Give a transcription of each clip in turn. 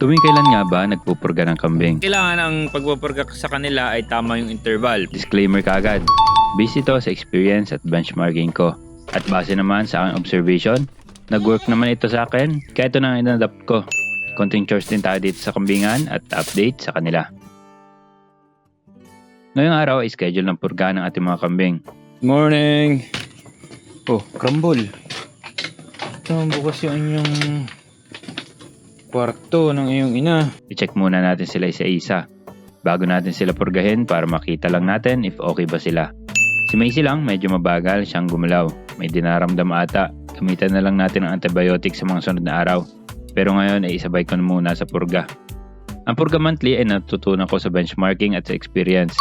Tuwing kailan nga ba nagpupurga ng kambing? Kailangan ang pagpupurga sa kanila ay tama yung interval. Disclaimer kagad. Based ito sa experience at benchmarking ko. At base naman sa aking observation, nag-work naman ito sa akin, kaya ito na ang in-adapt ko. Konting chores din tayo dito sa kambingan at update sa kanila. Ngayong araw ay schedule ng purga ng ating mga kambing. Morning! Oh, crumble. Ito, bukas yung inyong kwarto ng iyong ina. I-check muna natin sila isa-isa bago natin sila purgahin para makita lang natin if okay ba sila. Si Macy lang medyo mabagal siyang gumalaw. May dinaramdam ata. Gamitan na lang natin ang antibiotic sa mga sunod na araw. Pero ngayon ay isabay ko na muna sa purga. Ang purga monthly ay natutunan ko sa benchmarking at sa experience.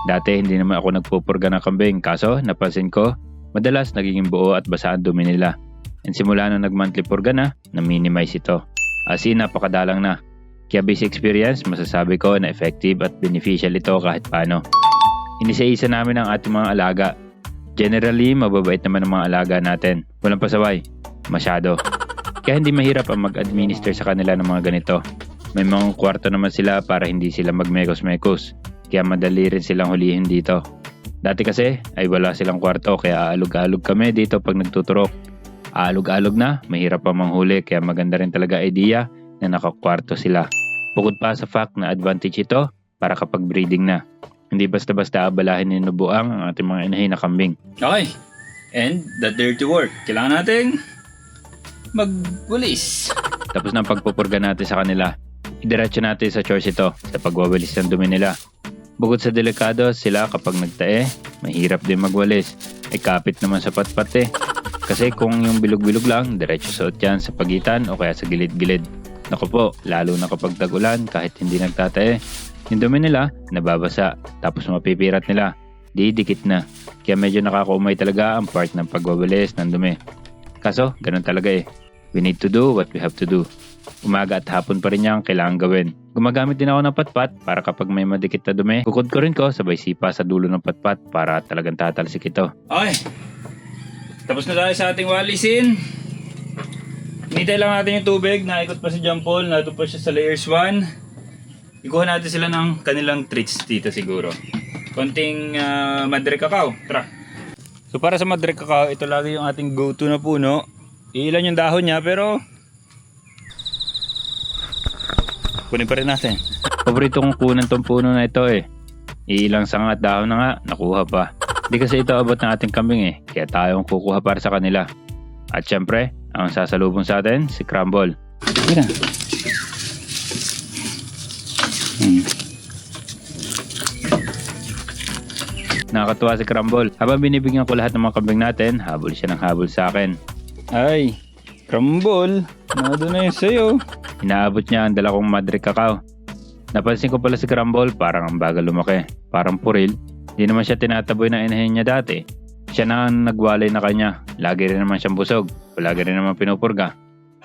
Dati hindi naman ako nagpupurga ng kambing, kaso napansin ko madalas nagiging buo at basa ang dumi nila. And simula nung nag-monthly purga na minimize ito. As in, napakadalang na. Kaya based experience, masasabi ko na effective at beneficial ito kahit paano. Inisa-isa namin ang ating mga alaga. Generally, mababait naman ang mga alaga natin. Walang pasaway. Masyado. Kaya hindi mahirap ang mag-administer sa kanila ng mga ganito. May mga kwarto naman sila para hindi sila magmekos-mekos. Kaya madali rin silang hulihin dito. Dati kasi ay wala silang kwarto kaya aalog-alog kami dito pag nagtuturok. Aalog-alog na, mahirap pa manghuli kaya maganda rin talaga idea na nakakwarto sila. Bukod pa sa fact na advantage ito para kapag breeding na. Hindi basta-basta abalahin ni Nubuang ang ating mga inahin na kambing. Okay. And the dirty work. Kailangan nating magwalis. Tapos ng pagpupurga natin sa kanila, idiretso natin sa chores ito sa pagwawalis ng dumi nila. Bukod sa delikado sila kapag nagtae, mahirap din magwalis. Ay kapit naman sa patpat eh. Kasi kung yung bilog-bilog lang, diretso suot yan sa pagitan o kaya sa gilid-gilid. Naku po, lalo na kapag tag-ulan kahit hindi nagtatae, yung dumi nila nababasa tapos mapipirat nila. Di dikit na. Kaya medyo nakakumay talaga ang part ng pagwawalis ng dumi. Kaso, ganun talaga eh. We need to do what we have to do. Umaga at hapon pa rin niya ang kailangan gawin. Gumagamit din ako ng patpat para kapag may madikit na dumi, kukod ko rin ko sabay sipa sa dulo ng patpat para talagang tatalsik ito. Okay. Tapos na tayo sa ating walisin. Hinintay lang natin yung tubig. Naikot pa si John Paul. Nato pa siya sa layers 1. Ikuha natin sila ng kanilang treats dito siguro. Konting Madre Cacao. Tara. So para sa Madre Cacao, ito lagi yung ating go-to na puno. Ilan yung dahon niya pero kunin pa rin natin. Paborito kong kunan tong puno na ito eh. Iilang sanga at dahon na nga, nakuha pa. Di kasi ito abot ng ating kambing eh, kaya tayo ang kukuha para sa kanila. At syempre, ang sasalubong sa atin, si Crumble. Mira. Nakakatuwa si Crumble. Habang binibigyan ko lahat ng mga kambing natin, habol siya ng habol sa akin. Ay, Crumble. Nado na yun sa'yo. Inaabot niya ang dala kong Madre Cacao. Napansin ko pala si Crumble, parang ang bagal lumaki. Parang puril. Di naman siya tinataboy ng inahin niya dati. Siya na ang nagwalay na kanya. Lagi rin naman siyang busog. Lagi rin naman pinupurga.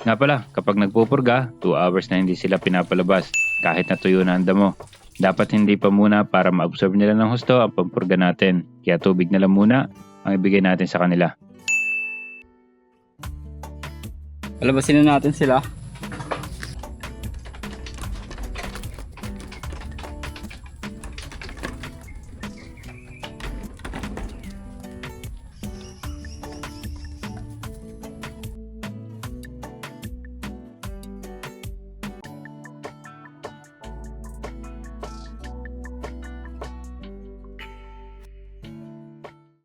Nga pala, kapag nagpupurga, 2 hours na hindi sila pinapalabas. Kahit natuyo na ang damo. Dapat hindi pa muna para ma-absorb nila ng husto ang pampurga natin. Kaya tubig na lang muna ang ibigay natin sa kanila. Palabasin na natin sila.